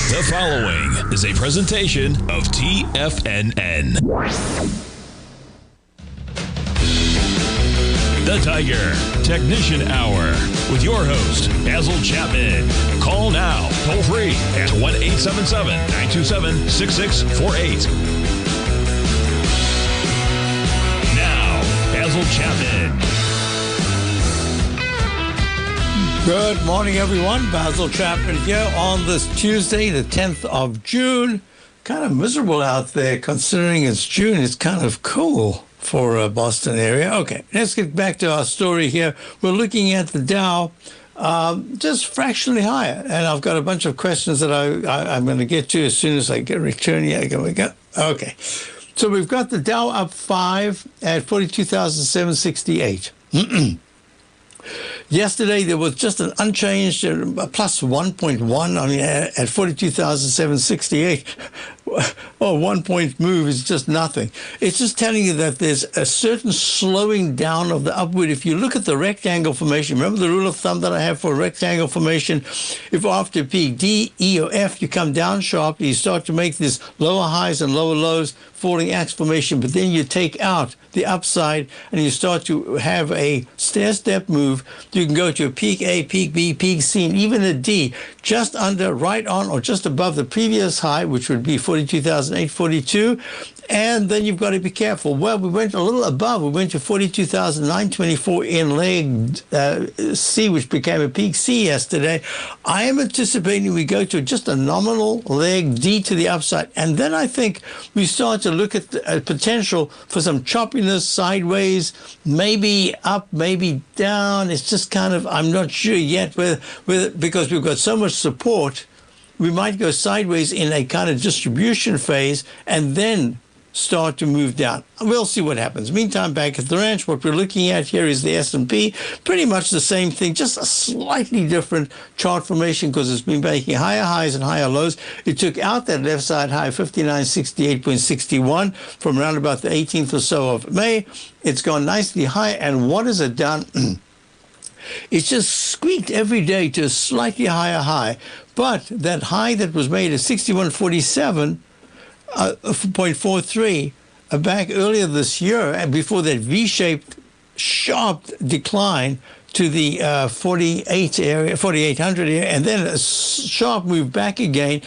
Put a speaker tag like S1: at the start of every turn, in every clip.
S1: The following is a presentation of TFNN. The Tiger Technician Hour with your host, Basil Chapman. Call now, toll free at 1-877-927-6648. Now, Basil Chapman.
S2: Good morning, everyone. Basil Chapman here on this Tuesday, the 10th of June. Kind of miserable out there considering it's June. It's kind of cool for Boston area. Okay, let's get back to our story here. We're looking at the Dow just fractionally higher. And I've got a bunch of questions that I'm going to get to as soon as I get return here. Okay. So we've got the Dow up 5 at 42,768. Yesterday, there was just an unchanged plus 1.1. I mean, at 42,768, oh, 1 point move is just nothing. It's just telling you that there's a certain slowing down of the upward. If you look at the rectangle formation, remember the rule of thumb that I have for rectangle formation? If after peak D, E, or F, you come down sharply, you start to make this lower highs and lower lows, falling axe formation, but then you take out the upside and you start to have a stair-step move. You can go to a peak A, peak B, peak C, and even a D, just under, right on, or just above the previous high, which would be 42,842. And then you've got to be careful. Well, we went a little above. We went to 42,924 in leg C, which became a peak C yesterday. I am anticipating we go to just a nominal leg D to the upside. And then I think we start to look at the potential for some choppiness sideways, maybe up, maybe down. It's just kind of, I'm not sure yet whether because we've got so much support, we might go sideways in a kind of distribution phase and then start to move down. We'll see what happens. Meantime, back at the ranch, what we're looking at here is the S&P. Pretty much the same thing, just a slightly different chart formation because it's been making higher highs and higher lows. It took out that left side high, 5968.61 from around about the 18th or so of May. It's gone nicely high. And what has it done? It's just squeaked every day to a slightly higher high. But that high that was made at 6147, 0.43 back earlier this year, and before that V-shaped sharp decline to the 4,800 area, and then a sharp move back again.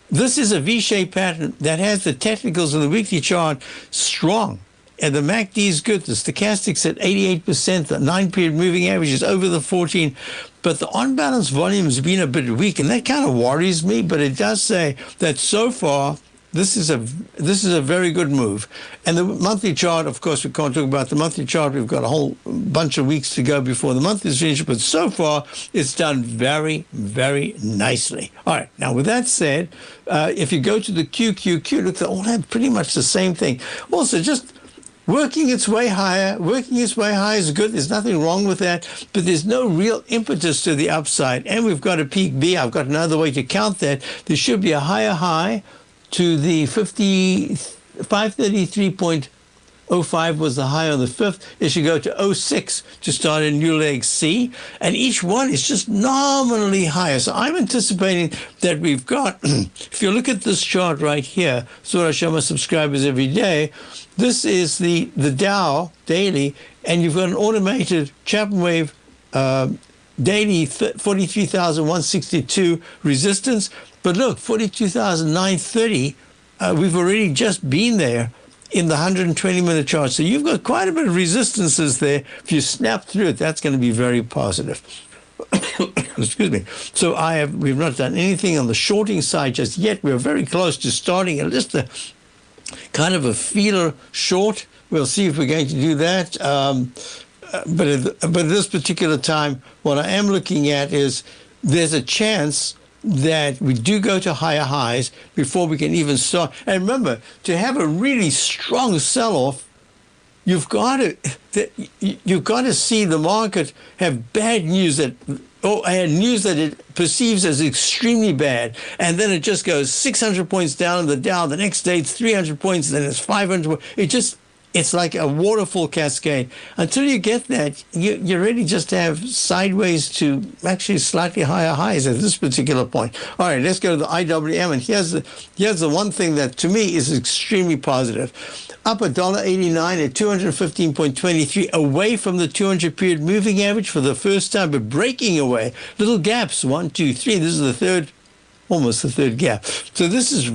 S2: This is a V-shaped pattern that has the technicals of the weekly chart strong. And the MACD is good. The stochastics at 88%. The 9-period moving average is over the 14. But the on-balance volume has been a bit weak, and that kind of worries me. But it does say that so far, this is a very good move. And the monthly chart, of course, we can't talk about the monthly chart. We've got a whole bunch of weeks to go before the month is finished. But so far, it's done very, very nicely. All right. Now, with that said, if you go to the QQQ, look, they all have pretty much the same thing. Also, just working its way higher. Working its way higher is good. There's nothing wrong with that. But there's no real impetus to the upside. And we've got a peak B. I've got another way to count that. There should be a higher high to the 533.05 was the high on the 5th. It should go to 06 to start a new leg C. And each one is just nominally higher. So I'm anticipating that we've got, if you look at this chart right here, so what I show my subscribers every day, this is the Dow daily, and you've got an automated Chapman wave daily 43,162 resistance. But look, 42,930, we've already just been there in the 120-minute chart. So you've got quite a bit of resistances there. If you snap through it, that's going to be very positive. Excuse me. So we've not done anything on the shorting side just yet. We're very close to starting just a kind of a feeler short. We'll see if we're going to do that. But at this particular time, what I am looking at is there's a chance that we do go to higher highs before we can even start. And remember, to have a really strong sell-off, you've got to see the market have bad news news that it perceives as extremely bad, and then it just goes 600 points down in the Dow. The next day it's 300 points, then it's 500. It's like a waterfall cascade. Until you get that, you really just have sideways to actually slightly higher highs at this particular point. All right, let's go to the IWM, and here's the one thing that to me is extremely positive. Up $1.89 at 215.23, away from the 200-period moving average for the first time, but breaking away. Little gaps, 1, 2, 3. This is almost the third gap. So this is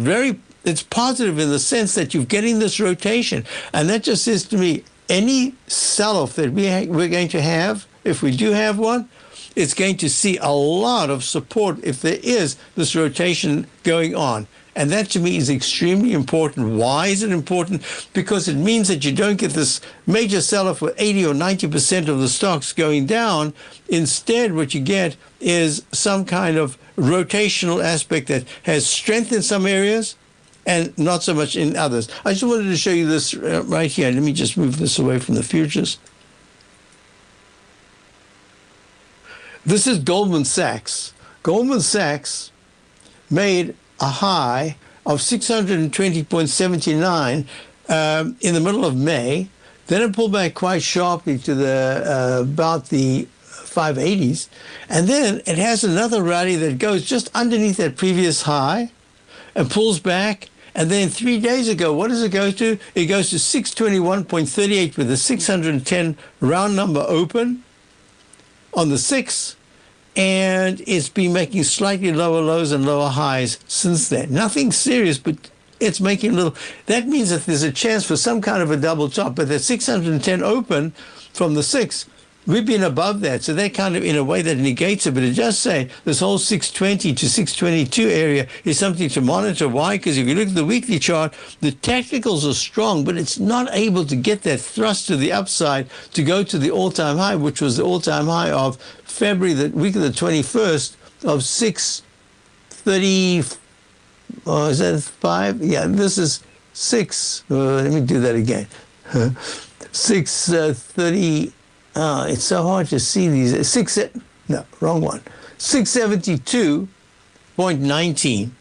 S2: it's positive in the sense that you're getting this rotation. And that just says to me, any sell-off that we're going to have, if we do have one, it's going to see a lot of support if there is this rotation going on. And that to me is extremely important. Why is it important? Because it means that you don't get this major sell-off with 80 or 90% of the stocks going down. Instead, what you get is some kind of rotational aspect that has strength in some areas and not so much in others. I just wanted to show you this right here. Let me just move this away from the futures. This is Goldman Sachs. Goldman Sachs made a high of 620.79 in the middle of May. Then it pulled back quite sharply to about the 580s. And then it has another rally that goes just underneath that previous high and pulls back. And then 3 days ago, what does it go to? It goes to 621.38 with a 610 round number open on the 6th. And it's been making slightly lower lows and lower highs since then. Nothing serious, but it's making a little. That means that there's a chance for some kind of a double top. But that 610 open from the 6th, we've been above that. So that kind of, in a way, that negates it. But it does say this whole 620 to 622 area is something to monitor. Why? Because if you look at the weekly chart, the technicals are strong, but it's not able to get that thrust to the upside to go to the all-time high, which was the all-time high of February, the week of the 21st, of 630. Oh, is that 5? Yeah, this is 6. Let me do that again. 630. It's so hard to see these. No, wrong one. 672.19.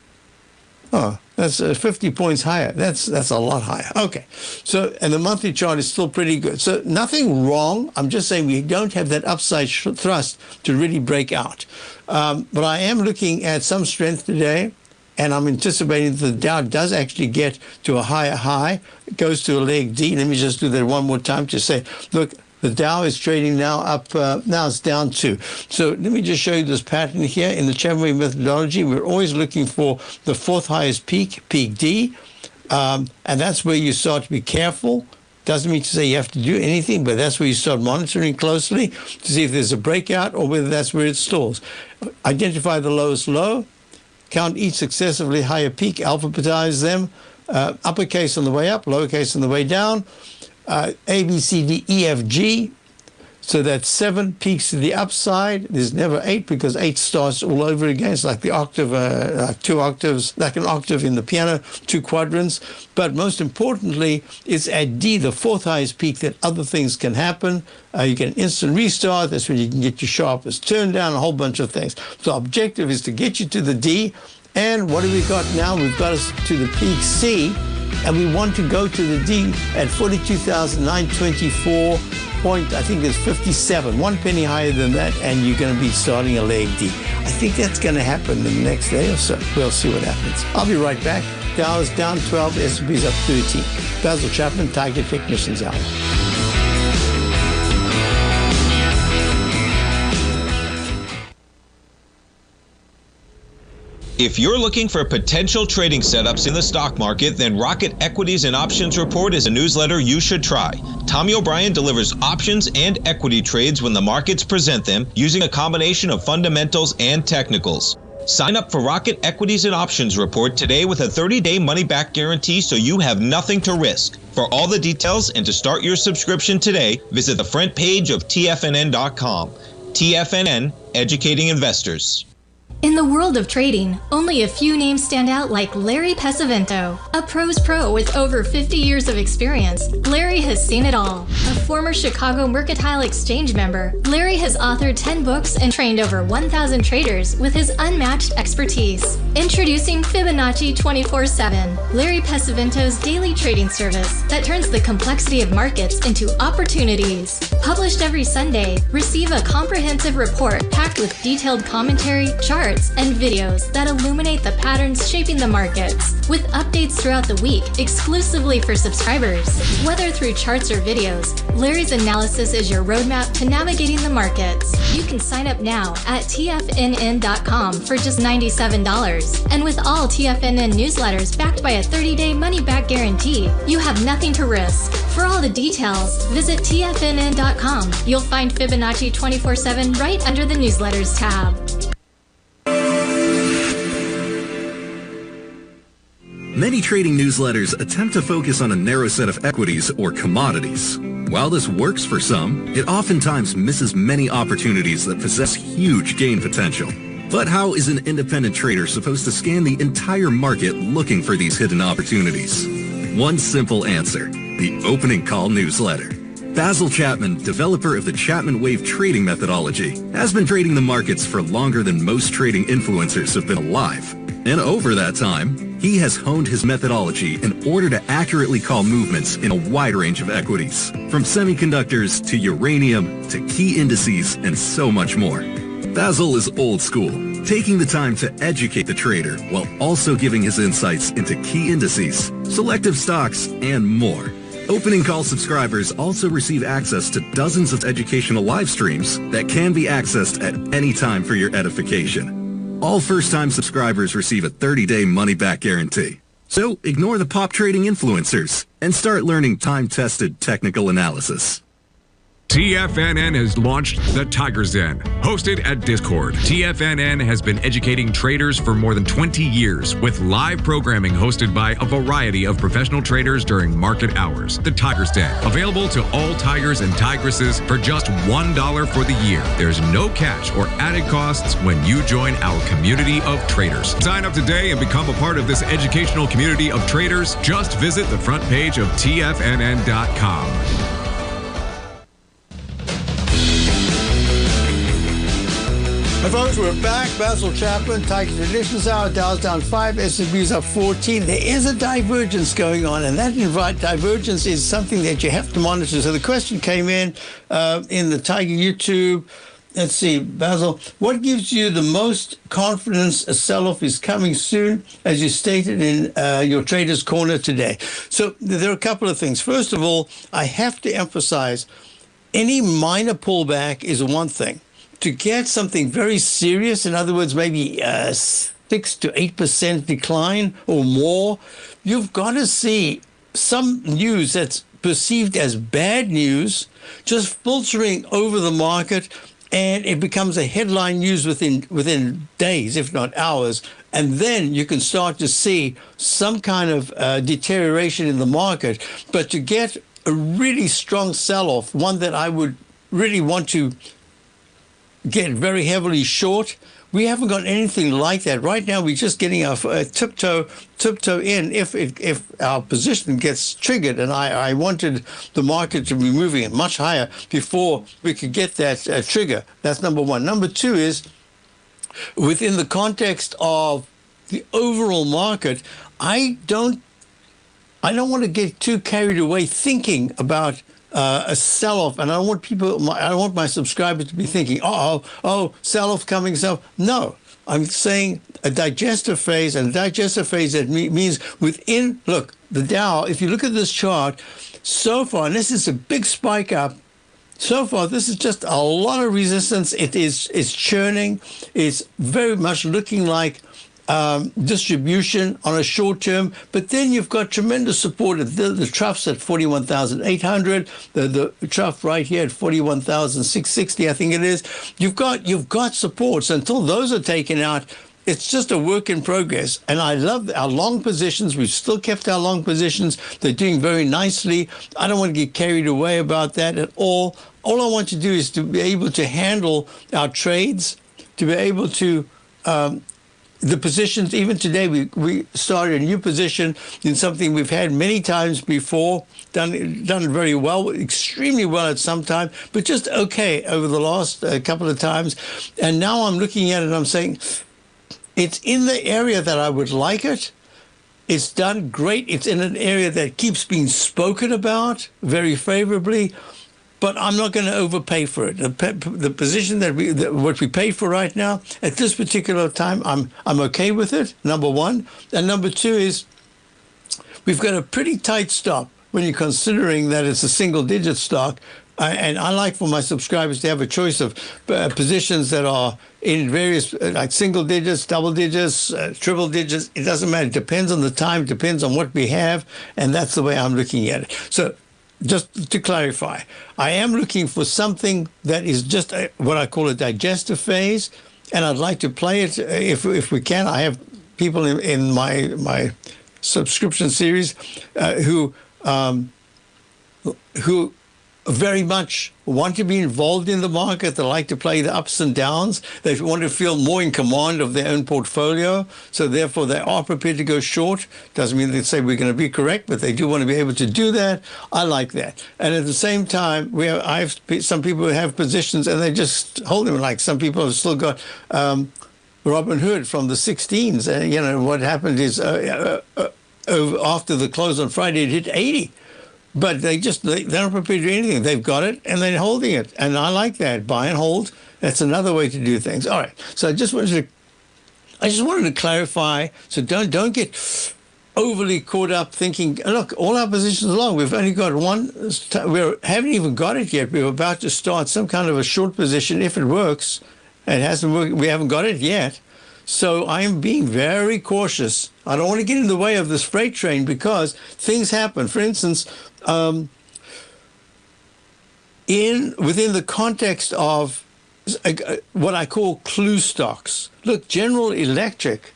S2: Oh, that's 50 points higher. That's a lot higher. Okay. So, and the monthly chart is still pretty good. So nothing wrong. I'm just saying we don't have that upside thrust to really break out. But I am looking at some strength today, and I'm anticipating that the Dow does actually get to a higher high. It goes to a leg D. Let me just do that one more time to say, look, the Dow is trading now up, now it's down 2. So let me just show you this pattern here. In the Chapman methodology, we're always looking for the fourth highest peak, peak D, and that's where you start to be careful. Doesn't mean to say you have to do anything, but that's where you start monitoring closely to see if there's a breakout or whether that's where it stalls. Identify the lowest low, count each successively higher peak, alphabetize them, uppercase on the way up, lowercase on the way down, A, B, C, D, E, F, G. So that's 7 peaks to the upside. There's never 8 because 8 starts all over again. It's like the octave, like 2 octaves, like an octave in the piano, 2 quadrants. But most importantly, it's at D, the fourth highest peak, that other things can happen. You get an instant restart. That's when you can get your sharpest turn down, a whole bunch of things. So objective is to get you to the D. And what do we got now? We've got us to the peak C. And we want to go to the D at 42,924. Point, I think it's 57, 1 penny higher than that, and you're going to be starting a leg D. I think that's going to happen in the next day or so. We'll see what happens. I'll be right back. Dow is down 12, S&P's up 13. Basil Chapman, Tiger Technicians Hour.
S3: If you're looking for potential trading setups in the stock market, then Rocket Equities and Options Report is a newsletter you should try. Tommy O'Brien delivers options and equity trades when the markets present them, using a combination of fundamentals and technicals. Sign up for Rocket Equities and Options Report today with a 30-day money-back guarantee, so you have nothing to risk. For all the details and to start your subscription today, visit the front page of TFNN.com. TFNN, educating investors.
S4: In the world of trading, only a few names stand out like Larry Pesavento. A pro's pro with over 50 years of experience, Larry has seen it all. A former Chicago Mercantile Exchange member, Larry has authored 10 books and trained over 1,000 traders with his unmatched expertise. Introducing Fibonacci 24/7, Larry Pesavento's daily trading service that turns the complexity of markets into opportunities. Published every Sunday, receive a comprehensive report packed with detailed commentary, charts, and videos that illuminate the patterns shaping the markets, with updates throughout the week exclusively for subscribers. Whether through charts or videos, Larry's analysis is your roadmap to navigating the markets. You can sign up now at TFNN.com for just $97. And with all TFNN newsletters backed by a 30-day money-back guarantee, you have nothing to risk. For all the details, visit TFNN.com. You'll find Fibonacci 24/7 right under the newsletters tab.
S5: Many trading newsletters attempt to focus on a narrow set of equities or commodities. While this works for some, it oftentimes misses many opportunities that possess huge gain potential. But how is an independent trader supposed to scan the entire market looking for these hidden opportunities? One simple answer: the opening call newsletter. Basil Chapman, developer of the Chapman Wave trading methodology, has been trading the markets for longer than most trading influencers have been alive. And over that time, he has honed his methodology in order to accurately call movements in a wide range of equities, from semiconductors to uranium to key indices and so much more. Basil is old school, taking the time to educate the trader while also giving his insights into key indices, selective stocks, and more. Opening call subscribers also receive access to dozens of educational live streams that can be accessed at any time for your edification. All first-time subscribers receive a 30-day money-back guarantee. So ignore the pop trading influencers and start learning time-tested technical analysis.
S6: TFNN has launched the Tiger's Den, hosted at Discord. TFNN has been educating traders for more than 20 years with live programming hosted by a variety of professional traders during market hours. The Tiger's Den, available to all tigers and tigresses for just $1 for the year. There's no catch or added costs when you join our community of traders. Sign up today and become a part of this educational community of traders. Just visit the front page of TFNN.com.
S2: Hi folks, we're back. Basil Chapman, Tiger Traditions Hour. Dow's down 5, S&P's up 14. There is a divergence going on, and that divergence is something that you have to monitor. So the question came in the Tiger YouTube. Let's see, Basil, what gives you the most confidence a sell-off is coming soon, as you stated in your Trader's Corner today? So there are a couple of things. First of all, I have to emphasize, any minor pullback is one thing. To get something very serious, in other words, maybe 6 to 8% decline or more, you've got to see some news that's perceived as bad news just filtering over the market, and it becomes a headline news within days, if not hours. And then you can start to see some kind of deterioration in the market. But to get a really strong sell-off, one that I would really want to get very heavily short, we haven't got anything like that. Right now, we're just getting our tiptoe in if our position gets triggered. And I wanted the market to be moving much higher before we could get that trigger. That's number one. Number two is, within the context of the overall market, I don't want to get too carried away thinking about a sell-off, and I don't want my subscribers to be thinking, sell-off coming, sell. No, I'm saying a digestive phase, and a digestive phase that means within, look, the Dow, if you look at this chart, so far, and this is a big spike up, so far, this is just a lot of resistance. It's churning. It's very much looking like distribution on a short term, but then you've got tremendous support. The trough's at 41,800. The trough right here at 41,660, I think it is. You've got supports. Until those are taken out, it's just a work in progress. And I love our long positions. We've still kept our long positions. They're doing very nicely. I don't want to get carried away about that at all. All I want to do is to be able to handle our trades, to be able to the positions, even today, we started a new position in something we've had many times before, done very well, extremely well at some time, but just okay over the last couple of times. And now I'm looking at it and I'm saying, it's in the area that I would like it. It's done great. It's in an area that keeps being spoken about very favorably. But I'm not going to overpay for it. The position what we paid for right now at this particular time, I'm okay with it. Number one, and number two is we've got a pretty tight stop when you're considering that it's a single-digit stock. And I like for my subscribers to have a choice of positions that are in various like single digits, double digits, triple digits. It doesn't matter. It depends on the time. It depends on what we have, and that's the way I'm looking at it. So, just to clarify, I am looking for something that is just what I call a digestive phase, and I'd like to play it if we can. I have people in my subscription series who very much want to be involved in the market. They like to play the ups and downs. They want to feel more in command of their own portfolio. So therefore, they are prepared to go short. Doesn't mean they say we're going to be correct, but they do want to be able to do that. I like that. And at the same time, I have some people who have positions and they just hold them. Like some people have still got Robin Hood from the 16s. What happened is after the close on Friday, it hit 80. But they're not prepared to do anything. They've got it, and they're holding it. And I like that. Buy and hold. That's another way to do things. All right. So I just wanted to clarify. So don't get overly caught up thinking, look, all our positions are long. We've only got one. We haven't even got it yet. We're about to start some kind of a short position. If it works, it hasn't worked. We haven't got it yet. So I'm being very cautious. I don't want to get in the way of this freight train because things happen. For instance, within the context of what I call clue stocks. Look, General Electric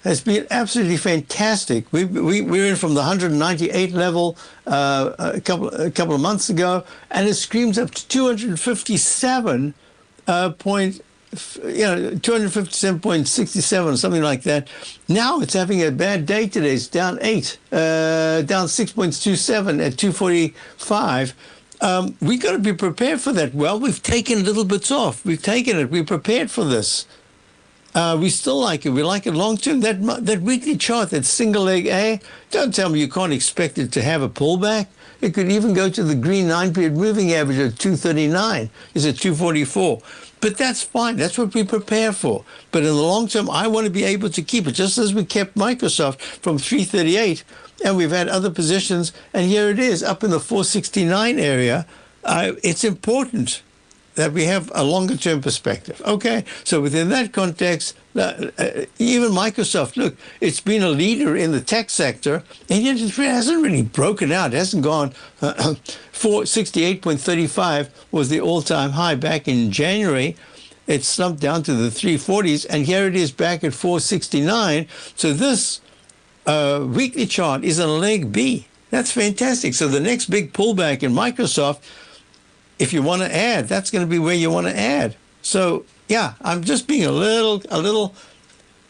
S2: has been absolutely fantastic. We're in from the 198 level a couple of months ago, and it screams up to 257.67 or something like that. Now it's having a bad day today. It's down 8, down 6.27 at 245. We got to be prepared for that. Well, we've taken little bits off. We've taken it. We're prepared for this. We still like it. We like it long term. That weekly chart, that single leg A, don't tell me you can't expect it to have a pullback. It could even go to the green 9-period moving average of 239. Is at 244. But that's fine. That's what we prepare for. But in the long term, I want to be able to keep it, just as we kept Microsoft from 338, and we've had other positions, and here it is, up in the 469 area. It's important that we have a longer-term perspective. Okay, so within that context, even Microsoft, look, it's been a leader in the tech sector, and yet it hasn't really broken out. It hasn't gone 468.35 was the all-time high back in January. It slumped down to the 340s, and here it is back at 469. So this weekly chart is a leg B. That's fantastic. So the next big pullback in Microsoft, if you want to add, that's going to be where you want to add. So, yeah, I'm just being a little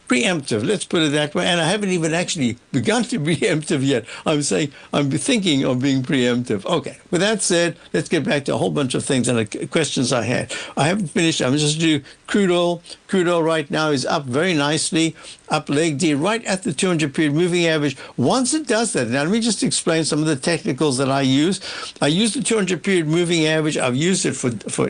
S2: preemptive, let's put it that way. And I haven't even actually begun to be preemptive yet. I'm saying I'm thinking of being preemptive. Okay, with that said, let's get back to a whole bunch of things and the questions I had. I haven't finished. I'm just doing crude oil. Crude oil right now is up very nicely, up leg D, right at the 200-period moving average. Once it does that, now let me just explain some of the technicals that I use. I use the 200-period moving average. I've used it for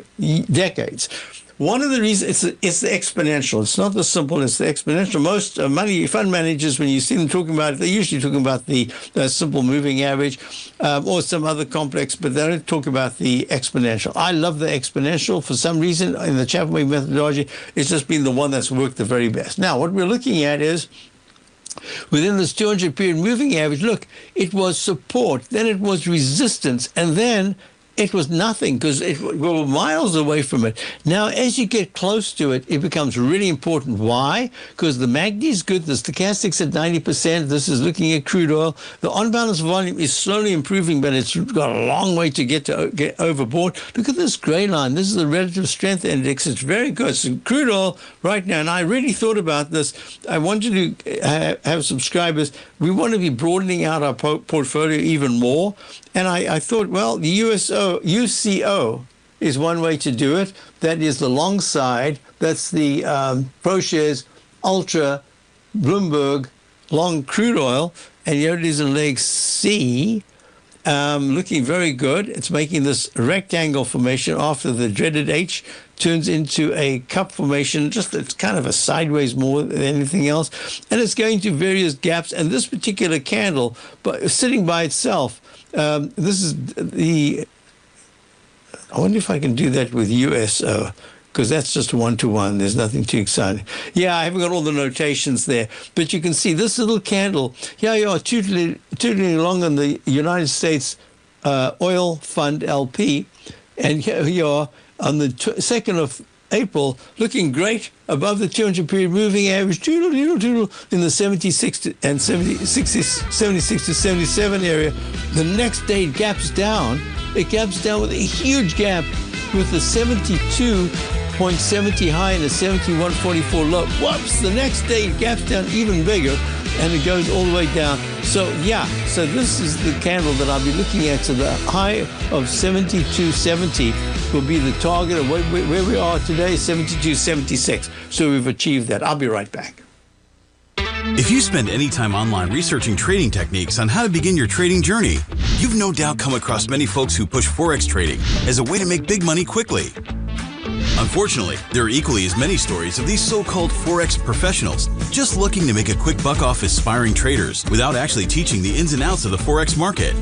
S2: decades. One of the reasons, it's the exponential. It's not the simple, it's the exponential. Most money fund managers, when you see them talking about it, they're usually talking about the simple moving average or some other complex, but they don't talk about the exponential. I love the exponential. For some reason, in the Chapman methodology, it's just been the one that's worked the very best. Now, what we're looking at is, within this 200-period moving average, look, it was support, then it was resistance, and then it was nothing because we were miles away from it. Now, as you get close to it, it becomes really important. Why? Because the MACD is good. The stochastic's at 90%. This is looking at crude oil. The on-balance volume is slowly improving, but it's got a long way to get overboard. Look at this gray line. This is the relative strength index. It's very good. So crude oil right now, and I really thought about this. I wanted to have subscribers. We want to be broadening out our portfolio even more. And I thought, well, the UCO is one way to do it. That is the long side. That's the ProShares Ultra Bloomberg long crude oil. And here it is in leg C, looking very good. It's making this rectangle formation after the dreaded H turns into a cup formation. It's kind of a sideways more than anything else. And it's going to various gaps. And this particular candle, sitting by itself, this is the... I wonder if I can do that with USO, because that's just 1-to-1. There's nothing too exciting. Yeah, I haven't got all the notations there. But you can see this little candle. Here you are tootling along on the United States Oil Fund LP. And here you are on the 2nd of April, looking great above the 200-period moving average, doodle, in the 76 to 77 area. The next day it gaps down. It gaps down with a huge gap with the 72.70 high and the 71.44 low. Whoops! The next day it gaps down even bigger, and it goes all the way down. So this is the candle that I'll be looking at. So the high of 72.70 will be the target of where we are today, 72.76. So we've achieved that. I'll be right back.
S7: If you spend any time online researching trading techniques on how to begin your trading journey, you've no doubt come across many folks who push Forex trading as a way to make big money quickly. Unfortunately, there are equally as many stories of these so-called Forex professionals just looking to make a quick buck off aspiring traders without actually teaching the ins and outs of the Forex market.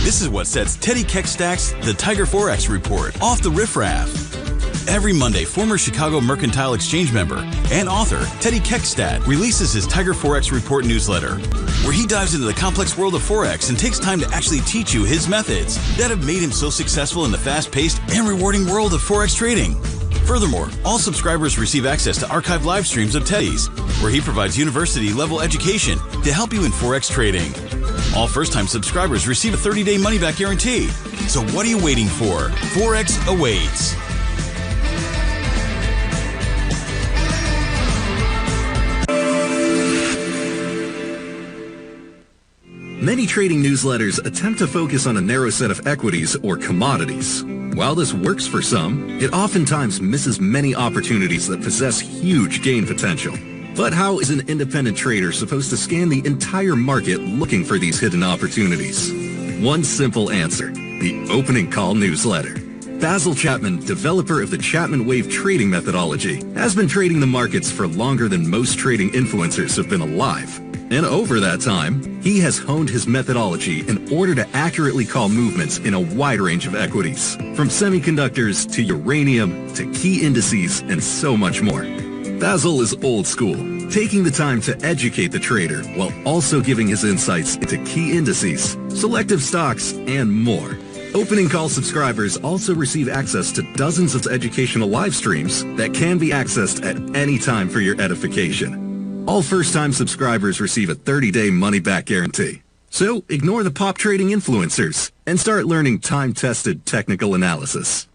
S7: This is what sets Teddy Keckstack's The Tiger Forex Report off the riffraff. Every Monday, former Chicago Mercantile Exchange member and author Teddy Keckstack releases his Tiger Forex Report newsletter, where he dives into the complex world of Forex and takes time to actually teach you his methods that have made him so successful in the fast-paced and rewarding world of Forex trading. Furthermore, all subscribers receive access to archived live streams of Teddy's, where he provides university-level education to help you in Forex trading. All first-time subscribers receive a 30-day money-back guarantee. So what are you waiting for? Forex awaits.
S5: Many trading newsletters attempt to focus on a narrow set of equities or commodities. While this works for some, it oftentimes misses many opportunities that possess huge gain potential. But how is an independent trader supposed to scan the entire market looking for these hidden opportunities? One simple answer: the opening call newsletter. Basil Chapman, developer of the Chapman Wave trading methodology, has been trading the markets for longer than most trading influencers have been alive. And over that time, he has honed his methodology in order to accurately call movements in a wide range of equities, from semiconductors to uranium to key indices and so much more. Basil is old school, taking the time to educate the trader while also giving his insights into key indices, selective stocks, and more. Opening call subscribers also receive access to dozens of educational live streams that can be accessed at any time for your edification. All first-time subscribers receive a 30-day money-back guarantee. So ignore the pop trading influencers and start learning time-tested technical analysis.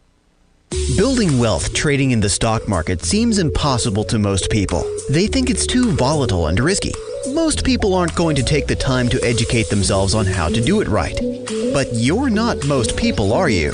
S8: Building wealth trading in the stock market seems impossible to most people. They think it's too volatile and risky. Most people aren't going to take the time to educate themselves on how to do it right. But you're not most people, are you?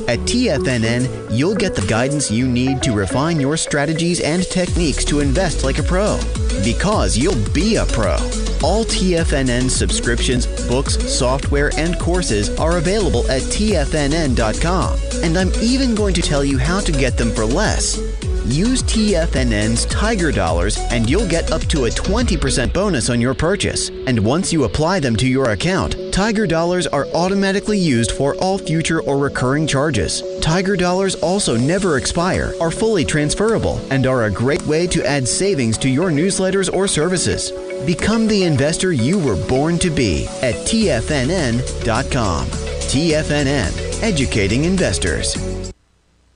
S8: At TFNN, you'll get the guidance you need to refine your strategies and techniques to invest like a pro. Because you'll be a pro. All TFNN subscriptions, books, software, and courses are available at TFNN.com. And I'm even going to tell you how to get them for less. Use TFNN's Tiger Dollars and you'll get up to a 20% bonus on your purchase. And once you apply them to your account, Tiger Dollars are automatically used for all future or recurring charges. Tiger Dollars also never expire, are fully transferable, and are a great way to add savings to your newsletters or services. Become the investor you were born to be at TFNN.com. TFNN. educating investors.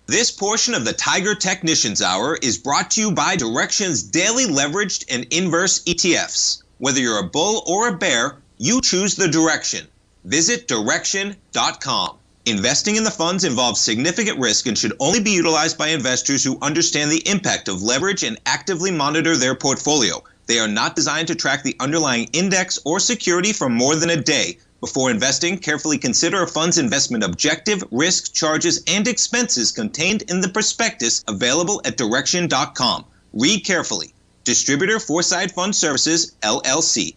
S3: This portion of the Tiger Technicians Hour is brought to you by Direxion's daily leveraged and inverse ETFs. Whether you're a bull or a bear, you choose the direction. Visit Direxion.com. Investing in the funds involves significant risk and should only be utilized by investors who understand the impact of leverage and actively monitor their portfolio. They are not designed to track the underlying index or security for more than a day. Before investing, carefully consider a fund's investment objective, risk, charges, and expenses contained in the prospectus available at Direxion.com. Read carefully. Distributor Foreside Fund Services, LLC.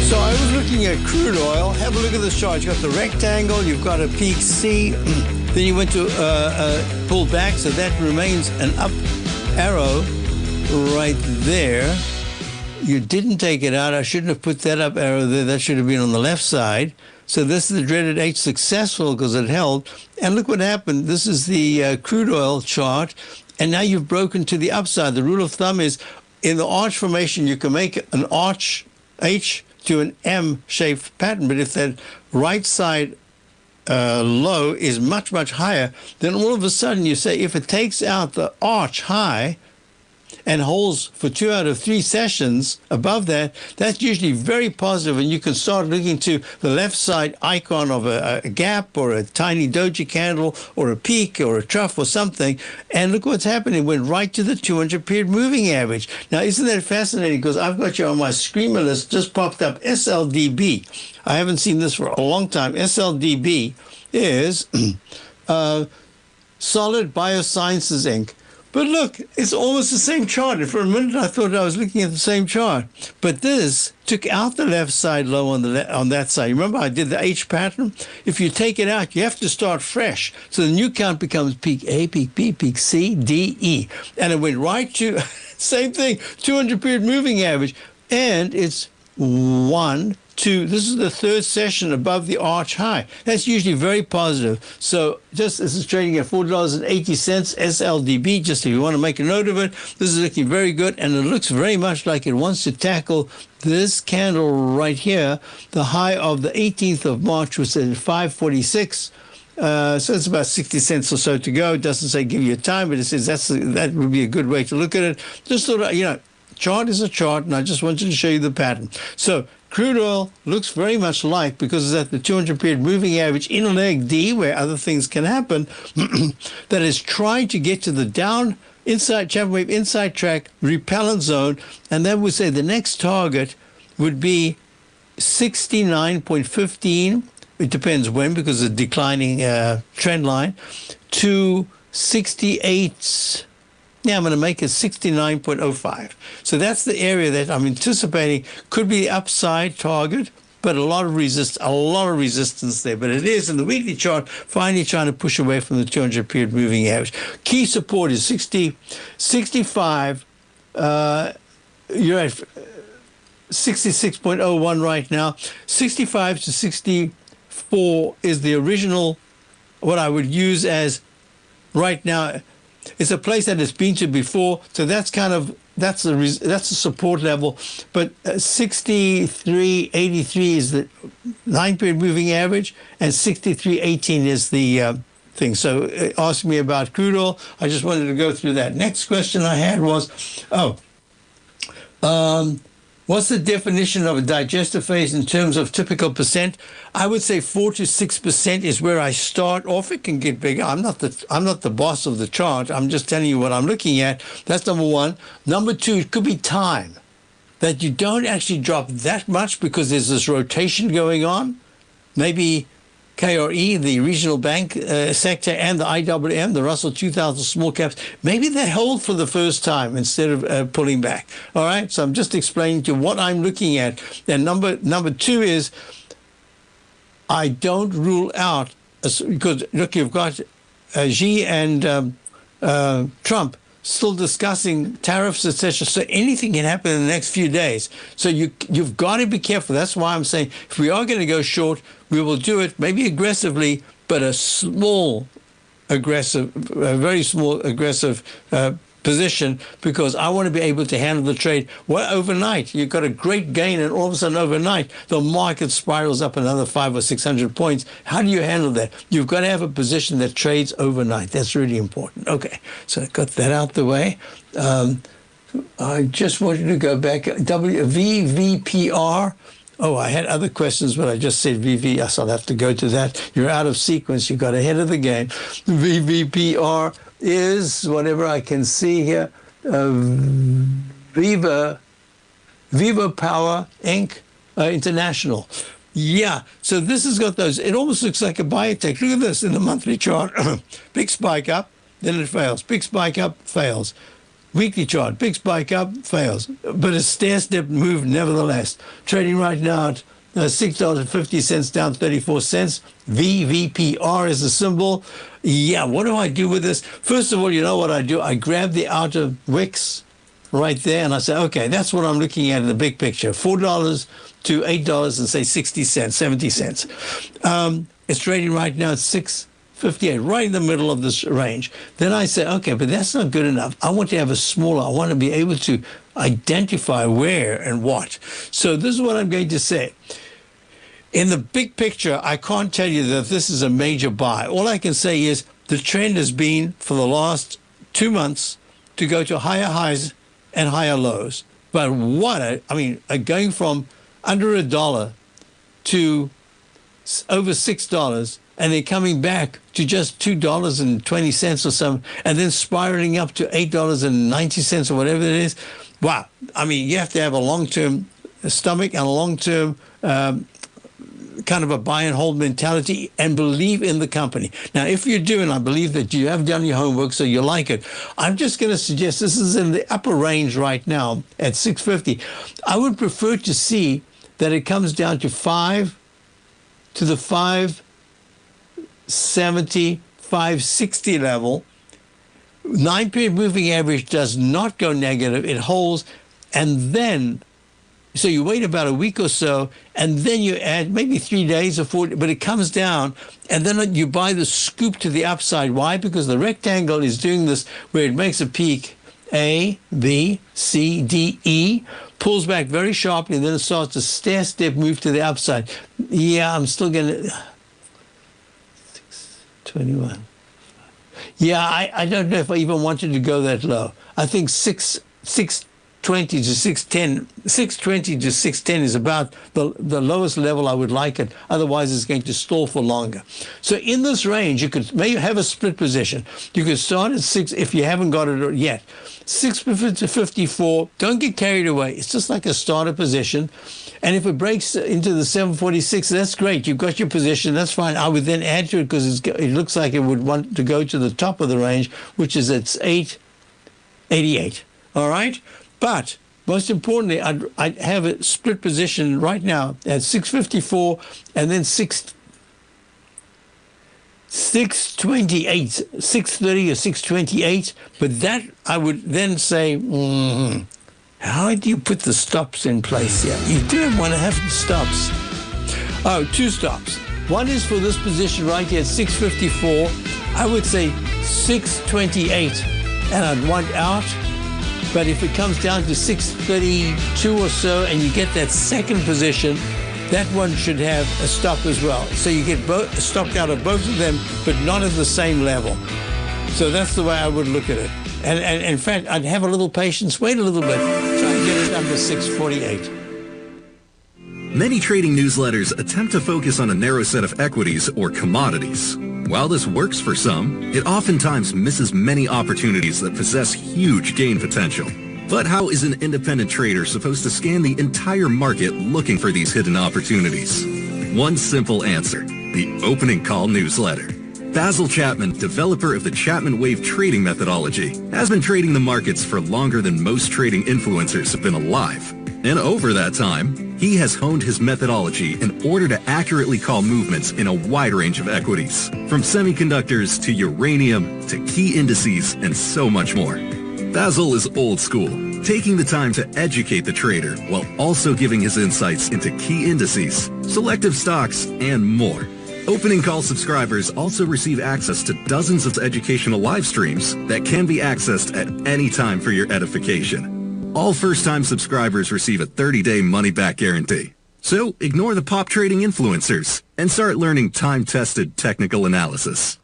S2: So I was looking at crude oil. Have a look at this chart. You've got the rectangle. You've got a peak C. Then you went to pull back, so that remains an up arrow right there. You didn't take it out. I shouldn't have put that up arrow there. That should have been on the left side. So this is the dreaded H successful because it held. And look what happened. This is the crude oil chart. And now you've broken to the upside. The rule of thumb is in the arch formation, you can make an arch H to an M-shaped pattern. But if that right side low is much, much higher, then all of a sudden you say if it takes out the arch high and holds for 2 out of 3 sessions above that, that's usually very positive, and you can start looking to the left side icon of a gap or a tiny doji candle or a peak or a trough or something, and look what's happening. It went right to the 200-period moving average. Now, isn't that fascinating? Because I've got you on my screamer list, just popped up SLDB. I haven't seen this for a long time. SLDB is Solid Biosciences, Inc. But look, it's almost the same chart. And for a minute, I thought I was looking at the same chart. But this took out the left side low on that side. Remember, I did the H pattern? If you take it out, you have to start fresh. So the new count becomes peak A, peak B, peak C, D, E. And it went right to, same thing, 200-period moving average. And it's 1, 2. This is the third session above the arch high. That's usually very positive. So just this is trading at $4.80 SLDB. Just if you want to make a note of it, this is looking very good, and it looks very much like it wants to tackle this candle right here, the high of the 18th of March, which is at 546. So it's about 60 cents or so to go. It doesn't say give you a time, but it says that would be a good way to look at it. Just sort of, chart is a chart, and I just wanted to show you the pattern. So crude oil looks very much like, because it's at the 200-period moving average in leg D, where other things can happen, that is trying to get to the down inside Chapman wave inside track repellent zone, and that would say the next target would be 69.15. It depends when, because of the declining trend line, to 68. Yeah, I'm going to make it 69.05. So that's the area that I'm anticipating could be the upside target, but a lot of resistance there. But it is in the weekly chart, finally trying to push away from the 200-period moving average. Key support is 65. You're at 66.01 right now. 65 to 64 is the original, what I would use as right now. It's a place that it's been to before, so that's that's a support level. But 63.83 is the 9-period moving average, and 63.18 is the thing. So ask me about crude oil. I just wanted to go through that. Next question I had was, what's the definition of a digestive phase in terms of typical percent? I would say 4 to 6% is where I start off. It can get bigger. I'm not the boss of the chart. I'm just telling you what I'm looking at. That's number one. Number two, it could be time, that you don't actually drop that much because there's this rotation going on. Maybe KRE, the regional bank sector, and the IWM, the Russell 2000 small caps, maybe they hold for the first time instead of pulling back. All right, so I'm just explaining to you what I'm looking at. And number two is, I don't rule out, because look, you've got Xi and Trump still discussing tariffs, etc. So anything can happen in the next few days. So you've got to be careful. That's why I'm saying if we are going to go short, we will do it maybe aggressively, but a very small aggressive position because I want to be able to handle the trade. Well, overnight, you've got a great gain, and all of a sudden overnight, the market spirals up another 500 or 600 points. How do you handle that? You've got to have a position that trades overnight. That's really important. Okay, so I got that out the way. I just wanted to go back. VVPR. Oh, I had other questions, but I just said VV. Yes, I'll have to go to that. You're out of sequence. You got ahead of the game. VVPR is, whatever I can see here, Viva Power Inc. International. Yeah, so this has got those. It almost looks like a biotech. Look at this in the monthly chart. Big spike up, then it fails. Big spike up, fails. Weekly chart, big spike up, fails. But a stair-step move nevertheless. Trading right now at $6.50 down 34 cents. VVPR is the symbol. Yeah, what do I do with this? First of all, you know what I do? I grab the outer wicks right there, and I say, okay, that's what I'm looking at in the big picture. $4 to $8 and say 60 cents, 70 cents. It's trading right now at $6.58, right in the middle of this range. Then I say, okay, but that's not good enough. I want to have a smaller, I want to be able to identify where and what. So this is what I'm going to say. In the big picture, I can't tell you that this is a major buy. All I can say is the trend has been for the last 2 months to go to higher highs and higher lows. But going from under $1 to over $6, and then coming back to just $2.20 or something, and then spiraling up to $8.90 or whatever it is. Wow. I mean, you have to have a long-term stomach and a long-term kind of a buy and hold mentality and believe in the company. Now, if you do, and I believe that you have done your homework, so you like it, I'm just going to suggest this is in the upper range right now at 650. I would prefer to see that it comes down to the 570, 560 level. 9-period moving average does not go negative. It holds, and then, so you wait about a week or so, and then you add maybe 3 days or 4, but it comes down, and then you buy the scoop to the upside. Why? Because the rectangle is doing this where it makes a peak, A, B, C, D, E, pulls back very sharply, and then it starts to stair-step move to the upside. Yeah, I'm still going to... 621. Yeah, I don't know if I even wanted to go that low. I think 620 to 610, 620 to 610 is about the lowest level I would like it. Otherwise, it's going to stall for longer. So in this range, you could maybe have a split position. You could start at 6 if you haven't got it yet. 650 to 54. Don't get carried away. It's just like a starter position. And if it breaks into the 746, that's great. You've got your position. That's fine. I would then add to it because it looks like it would want to go to the top of the range, which is at 888. All right? But most importantly, I'd have a split position right now at 654 and then 628, 630 or 628. But that I would then say, how do you put the stops in place here? You do want to have stops. Oh, 2 stops. One is for this position right here at 654. I would say 628, and I'd want out. But if it comes down to 632 or so, and you get that second position, that one should have a stop as well. So you get stopped out of both of them, but not at the same level. So that's the way I would look at it. And in fact, I'd have a little patience, wait a little bit, try and get it under 648.
S5: Many trading newsletters attempt to focus on a narrow set of equities or commodities. While this works for some, it oftentimes misses many opportunities that possess huge gain potential. But how is an independent trader supposed to scan the entire market looking for these hidden opportunities? One simple answer: the opening call newsletter. Basil Chapman, developer of the Chapman Wave trading methodology, has been trading the markets for longer than most trading influencers have been alive. And over that time, he has honed his methodology in order to accurately call movements in a wide range of equities, from semiconductors to uranium to key indices and so much more. Basil is old school, taking the time to educate the trader while also giving his insights into key indices, selective stocks, and more. Opening call subscribers also receive access to dozens of educational live streams that can be accessed at any time for your edification. All first-time subscribers receive a 30-day money-back guarantee. So ignore the pop trading influencers and start learning time-tested technical analysis.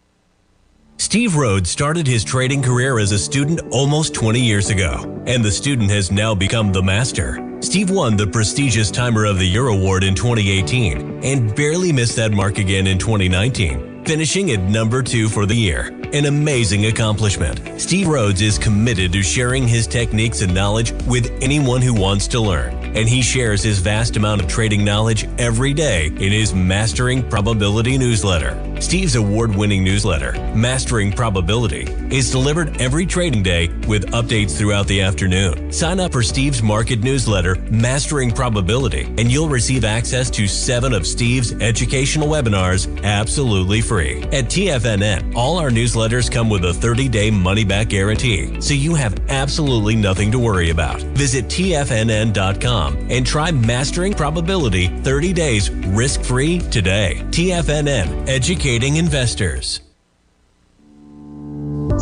S9: Steve Rhodes started his trading career as a student almost 20 years ago, and the student has now become the master. Steve won the prestigious Timer of the Year award in 2018 and barely missed that mark again in 2019, finishing at number 2 for the year. An amazing accomplishment. Steve Rhodes is committed to sharing his techniques and knowledge with anyone who wants to learn, and he shares his vast amount of trading knowledge every day in his Mastering Probability newsletter. Steve's award-winning newsletter, Mastering Probability, is delivered every trading day with updates throughout the afternoon. Sign up for Steve's market newsletter, Mastering Probability, and you'll receive access to 7 of Steve's educational webinars absolutely free. At TFNN, all our newsletters come with a 30-day money-back guarantee, so you have absolutely nothing to worry about. Visit TFNN.com and try Mastering Probability 30 days risk-free today. TFNN, educating investors.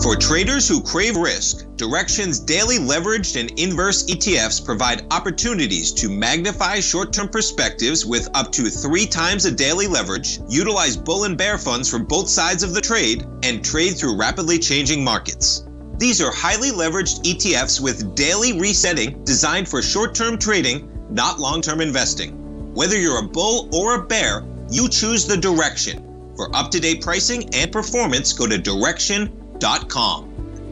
S3: For traders who crave risk, Direxion's daily leveraged and inverse ETFs provide opportunities to magnify short-term perspectives with up to 3 times a daily leverage, utilize bull and bear funds from both sides of the trade, and trade through rapidly changing markets. These are highly leveraged ETFs with daily resetting designed for short-term trading, not long-term investing. Whether you're a bull or a bear, you choose the Direxion. For up-to-date pricing and performance, go to Direxion.com.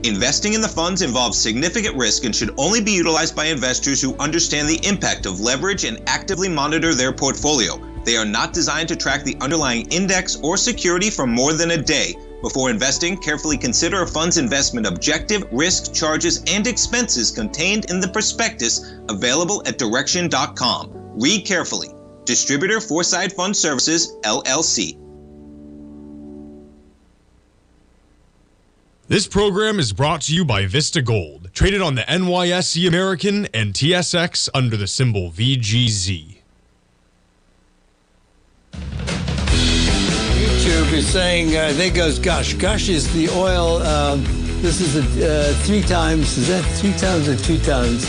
S3: Investing in the funds involves significant risk and should only be utilized by investors who understand the impact of leverage and actively monitor their portfolio. They are not designed to track the underlying index or security for more than a day. Before investing, carefully consider a fund's investment objective, risk, charges, and expenses contained in the prospectus available at Direxion.com. Read carefully. Distributor Foreside Fund Services, LLC.
S10: This program is brought to you by Vista Gold, traded on the NYSE American and TSX under the symbol VGZ.
S2: YouTube is saying, there goes Gush. Gush is the oil, this is 3 times, is that 3 times or 2 times?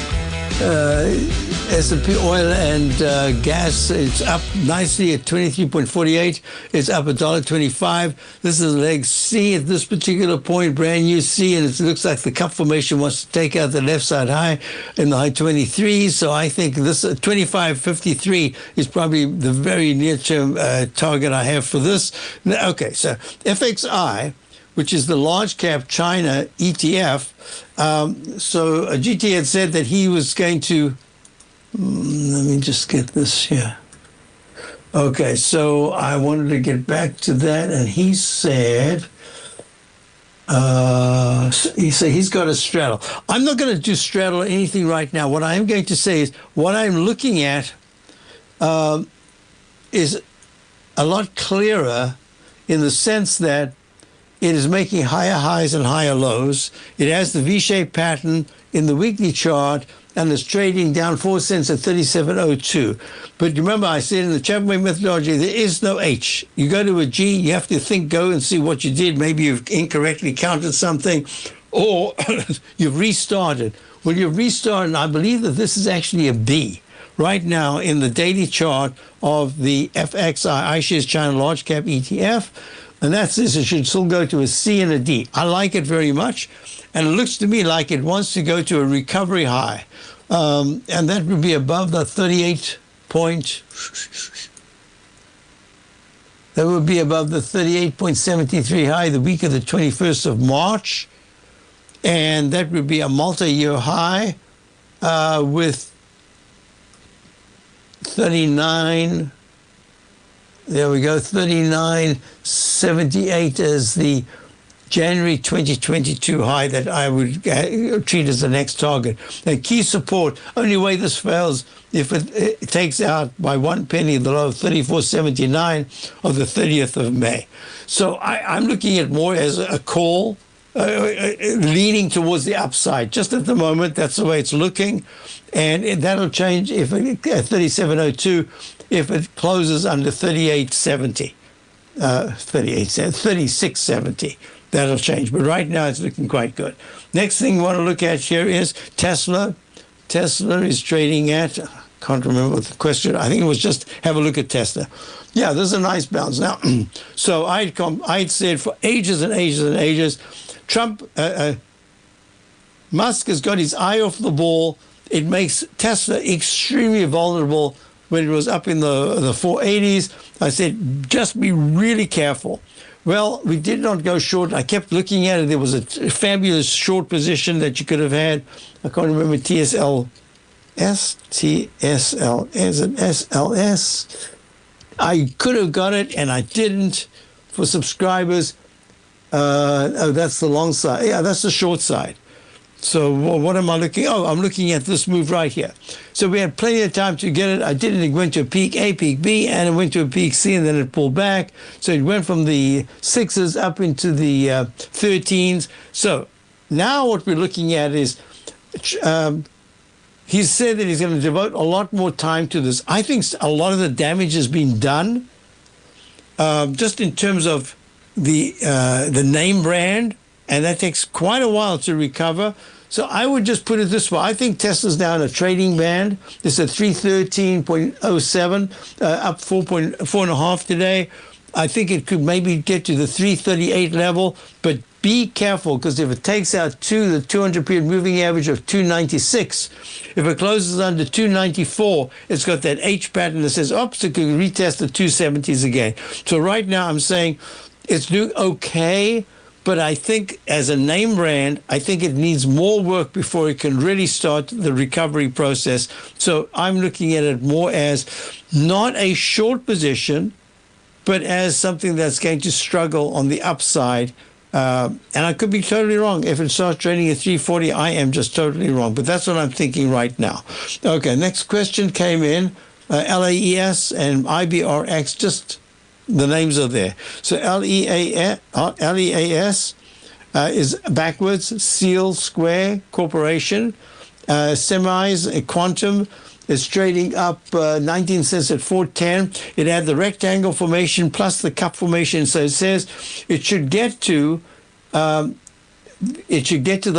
S2: S&P oil and gas, it's up nicely at 23.48. It's up $1.25. This is leg C at this particular point, brand new C, and it looks like the cup formation wants to take out the left side high in the high 23s. So I think this 25.53 is probably the very near-term target I have for this. Okay, so FXI, which is the large cap China ETF. So GT had said that he was going to, let me just get this here. Okay, so I wanted to get back to that, and he said, he's got a straddle. I'm not going to do straddle or anything right now. What I am going to say is what I'm looking at is a lot clearer in the sense that it is making higher highs and higher lows. It has the V-shaped pattern in the weekly chart and is trading down 4 cents at 37.02. But remember, I said in the Chapman methodology, there is no H. You go to a G, you have to think, go and see what you did. Maybe you've incorrectly counted something, or you've restarted. Well, you've restarted, and I believe that this is actually a B right now in the daily chart of the FXI iShares China Large Cap ETF. And that says it should still go to a C and a D. I like it very much. And it looks to me like it wants to go to a recovery high. And that would be above the 38 point. That would be above the 38.73 high the week of the 21st of March. And that would be a multi-year high with 39. There we go, 39.78 as the January 2022 high that I would treat as the next target. And key support, only way this fails if it takes out by 1 penny the low of 34.79 of the 30th of May. So I'm looking at more as a call, leaning towards the upside. Just at the moment, that's the way it's looking. And that'll change if at 37.02, if it closes under 38.70. 38 cents, 36.70. That'll change. But right now it's looking quite good. Next thing we want to look at here is Tesla. Tesla is trading at, can't remember what the question, I think it was just have a look at Tesla. Yeah, there's a nice bounce. Now, so I'd said for ages and ages and ages, Musk has got his eye off the ball. It makes Tesla extremely vulnerable. When it was up in the 480s, I said, just be really careful. Well, we did not go short. I kept looking at it. There was a fabulous short position that you could have had. I can't remember TSLS, and SLS. I could have got it, and I didn't. For subscribers, oh, that's the long side. Yeah, that's the short side. So what am I looking? Oh, I'm looking at this move right here. So we had plenty of time to get it. I didn't. It went to a peak A, peak B, and it went to a peak C, and then it pulled back. So it went from the 6s up into the 13s. So now what we're looking at is he's said that he's going to devote a lot more time to this. I think a lot of the damage has been done just in terms of the name brand. And that takes quite a while to recover. So I would just put it this way. I think Tesla's now in a trading band. It's at 313.07, up 4.5 today. I think it could maybe get to the 338 level, but be careful, because if it takes out the 200-period moving average of 296, if it closes under 294, it's got that H pattern that says, oops, it could retest the 270s again. So right now I'm saying it's doing okay, but I think as a name brand, I think it needs more work before it can really start the recovery process. So I'm looking at it more as not a short position, but as something that's going to struggle on the upside. And I could be totally wrong. If it starts trading at 340, I am just totally wrong. But that's what I'm thinking right now. Okay, next question came in. LAES and IBRX, just the names are there. So LEAS is backwards, Seal Square Corporation. Semis, Quantum is trading up 19 cents at 410. It had the rectangle formation plus the cup formation. So it says it should get to the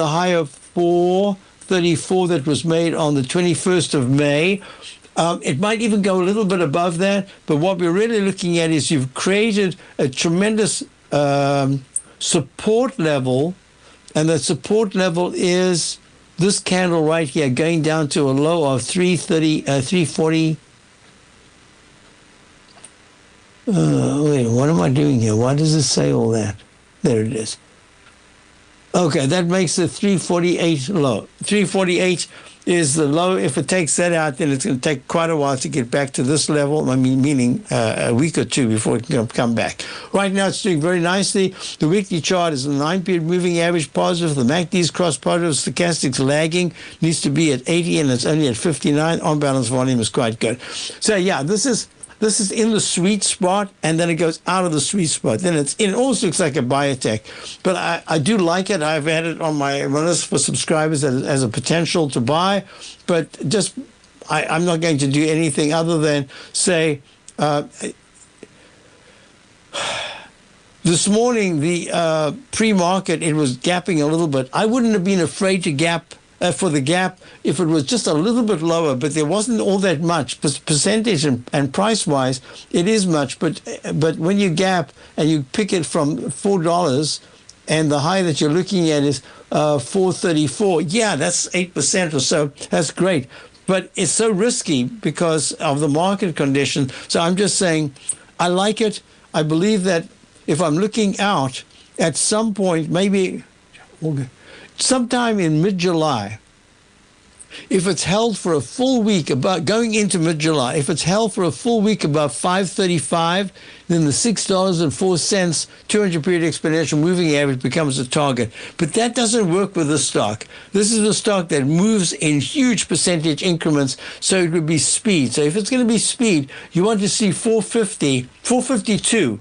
S2: high of 434 that was made on the 21st of May. It might even go a little bit above that, but what we're really looking at is you've created a tremendous support level, and that support level is this candle right here, going down to a low of 340. Wait, what am I doing here? Why does it say all that? There it is. Okay, that makes the 348 low. 348 is the low. If it takes that out, then it's going to take quite a while to get back to this level. I mean, meaning a week or two before it can come back. Right now, it's doing very nicely. The weekly chart is a 9-period moving average positive. The MACD's cross positive. Stochastic's lagging. Needs to be at 80, and it's only at 59. On balance volume is quite good. So yeah, this is in the sweet spot, and then it goes out of the sweet spot. Then it almost looks like a biotech. But I do like it. I've had it on my list for subscribers as a potential to buy. But just I'm not going to do anything other than say this morning, the pre-market, it was gapping a little bit. I wouldn't have been afraid to gap for the gap if it was just a little bit lower, but there wasn't all that much percentage and price-wise. It is much, but when you gap and you pick it from $4 and the high that you're looking at is 434, yeah, that's 8% or so. That's great, but it's so risky because of the market condition. So I'm just saying, I like it. I believe that if I'm looking out at some point, maybe sometime in mid-July, if it's held for a full week, about going into mid-July, if it's held for a full week above 535, then the $6.04 200-period exponential moving average becomes a target. But that doesn't work with this stock. This is a stock that moves in huge percentage increments, so it would be speed. So if it's going to be speed, you want to see 452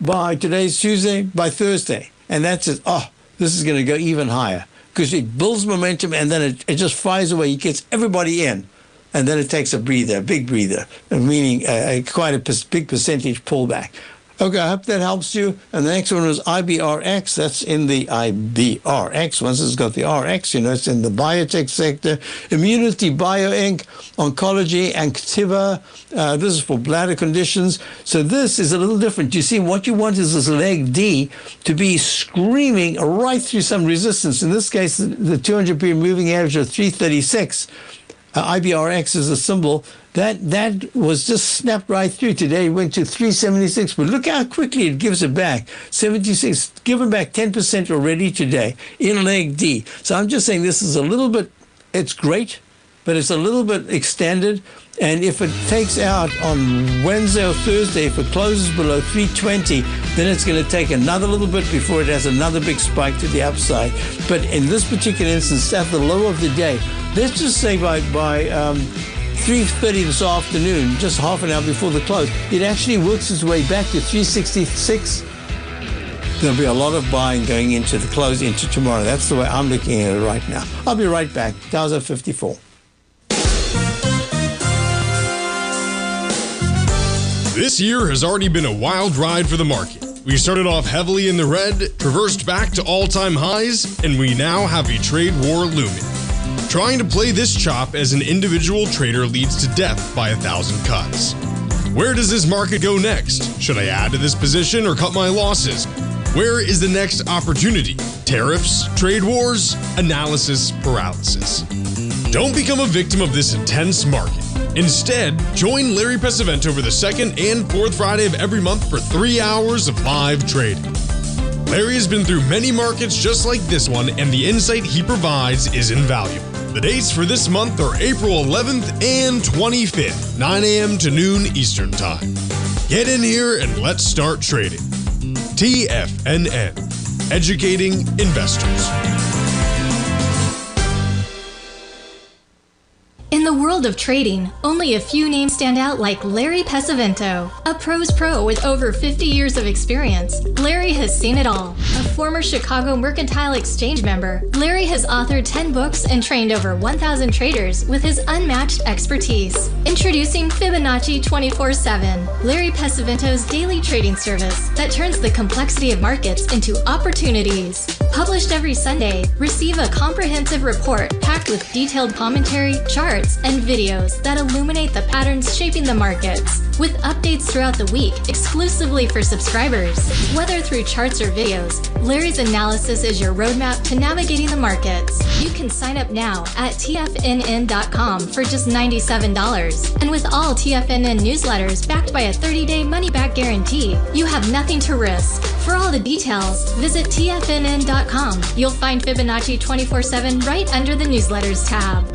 S2: by today's Tuesday, by Thursday. And that's it. Oh, this is going to go even higher because it builds momentum and then it just flies away. It gets everybody in, and then it takes a breather, a big breather, meaning quite a big percentage pullback. Okay, I hope that helps you. And the next one was IBRX. That's in the IBRX. Once it's got the RX, it's in the biotech sector. Immunity, Bioinc, Oncology, Activa. This is for bladder conditions. So this is a little different. You see, what you want is this leg D to be screaming right through some resistance. In this case, the 200-period moving average of 336. IBRX is a symbol. That was just snapped right through. Today it went to 376, but look how quickly it gives it back. 76, given back 10% already today in leg D. So I'm just saying this is a little bit, it's great, but it's a little bit extended. And if it takes out on Wednesday or Thursday, if it closes below 320, then it's going to take another little bit before it has another big spike to the upside. But in this particular instance, at the low of the day, let's just say by 3:30 this afternoon, just half an hour before the close, it actually works its way back to 366. There'll be a lot of buying going into the close into tomorrow. That's the way I'm looking at it right now. I'll be right back. Dow's at 54.
S10: This year has already been a wild ride for the market. We started off heavily in the red, reversed back to all-time highs, and we now have a trade war looming. Trying to play this chop as an individual trader leads to death by 1,000 cuts. Where does this market go next? Should I add to this position or cut my losses? Where is the next opportunity? Tariffs, trade wars, analysis paralysis. Don't become a victim of this intense market. Instead, join Larry Pesavento for the second and fourth Friday of every month for 3 hours of live trading. Larry has been through many markets just like this one, and the insight he provides is invaluable. The dates for this month are April 11th and 25th, 9 a.m. to noon Eastern Time. Get in here and let's start trading. TFNN, educating investors.
S4: In the world of trading, only a few names stand out like Larry Pesavento. A pro's pro with over 50 years of experience, Larry has seen it all. A former Chicago Mercantile Exchange member, Larry has authored 10 books and trained over 1,000 traders with his unmatched expertise. Introducing Fibonacci 24/7, Larry Pesavento's daily trading service that turns the complexity of markets into opportunities. Published every Sunday, receive a comprehensive report packed with detailed commentary, charts, and videos that illuminate the patterns shaping the markets, with updates throughout the week exclusively for subscribers. Whether through charts or videos, Larry's analysis is your roadmap to navigating the markets. You can sign up now at TFNN.com for just $97. And with all TFNN newsletters backed by a 30-day money-back guarantee, you have nothing to risk. For all the details, visit TFNN.com. You'll find Fibonacci 24/7 right under the newsletters tab.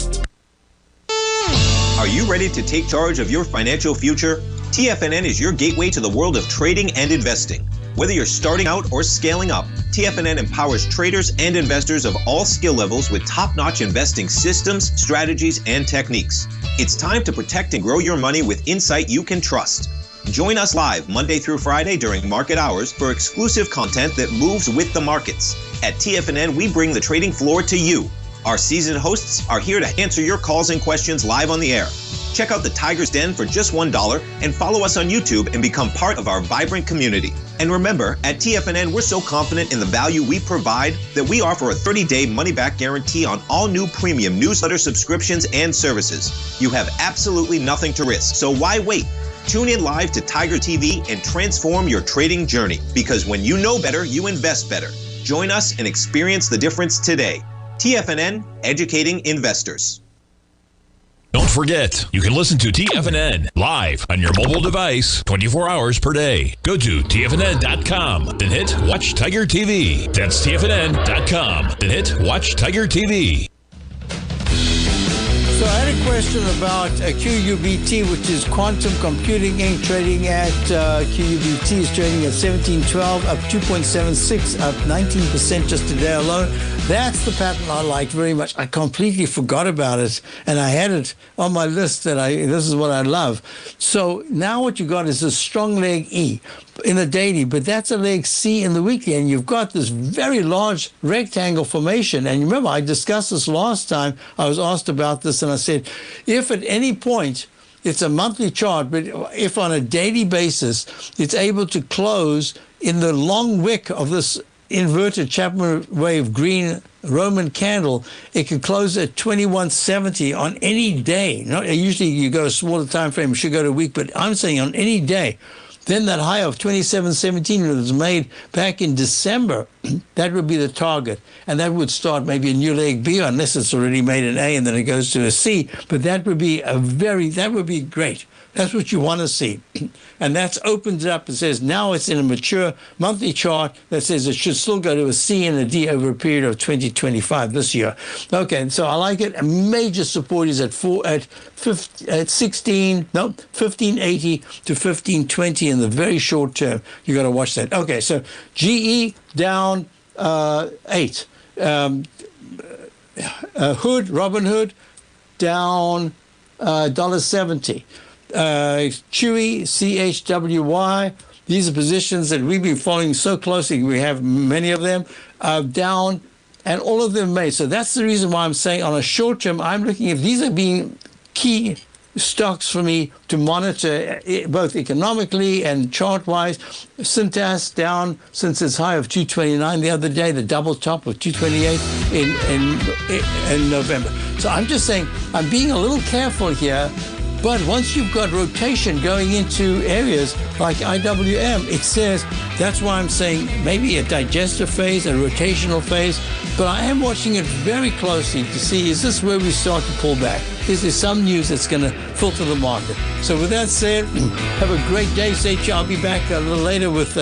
S3: Are you ready to take charge of your financial future? TFNN is your gateway to the world of trading and investing. Whether you're starting out or scaling up, TFNN empowers traders and investors of all skill levels with top-notch investing systems, strategies, and techniques. It's time to protect and grow your money with insight you can trust. Join us live Monday through Friday during market hours for exclusive content that moves with the markets. At TFNN, we bring the trading floor to you. Our seasoned hosts are here to answer your calls and questions live on the air. Check out the Tiger's Den for just $1 and follow us on YouTube and become part of our vibrant community. And remember, at TFNN, we're so confident in the value we provide that we offer a 30-day money-back guarantee on all new premium newsletter subscriptions and services. You have absolutely nothing to risk, so why wait? Tune in live to Tiger TV and transform your trading journey, because when you know better, you invest better. Join us and experience the difference today. TFNN, educating investors.
S1: Don't forget, you can listen to TFNN live on your mobile device 24 hours per day. Go to TFNN.com, then hit Watch Tiger TV. That's TFNN.com, then hit Watch Tiger TV.
S2: So I had a question about QUBT, which is Quantum Computing Inc. trading at QUBT is trading at 1712, up 2.76, up 19% just today alone. That's the pattern I liked very much. I completely forgot about it, and I had it on my list that this is what I love. So now what you got is a strong leg E in the daily, but that's a leg C in the weekly, and you've got this very large rectangle formation. And remember, I discussed this last time. I was asked about this, and I said, if at any point it's a monthly chart, but if on a daily basis, it's able to close in the long wick of this inverted Chapman wave green Roman candle, it can close at 2170 on any day. Usually you go a smaller time frame, you should go to a week, but I'm saying on any day. Then that high of 2717 that was made back in December, that would be the target. And that would start maybe a new leg B, unless it's already made an A and then it goes to a C. But that would be that would be great. That's what you want to see. And that's opened it up and says now it's in a mature monthly chart that says it should still go to a C and a D over a period of 2025 this year. Okay, so I like it. A major support is at 1580 to 1520 in the very short term. You got to watch that. Okay, so GE down 8. Robinhood down $1.70. Chewy, CHWY, these are positions that we've been following so closely. We have many of them down, and all of them made. So that's the reason why I'm saying on a short term, I'm looking if these are being key stocks for me to monitor both economically and chart-wise. Cintas down since its high of 229 the other day, the double top of 228 in November. So I'm just saying I'm being a little careful here. But once you've got rotation going into areas like IWM, it says, that's why I'm saying maybe a digestive phase, a rotational phase. But I am watching it very closely to see, is this where we start to pull back? Is there some news that's going to filter the market? So with that said, have a great day, Sage. I'll be back a little later with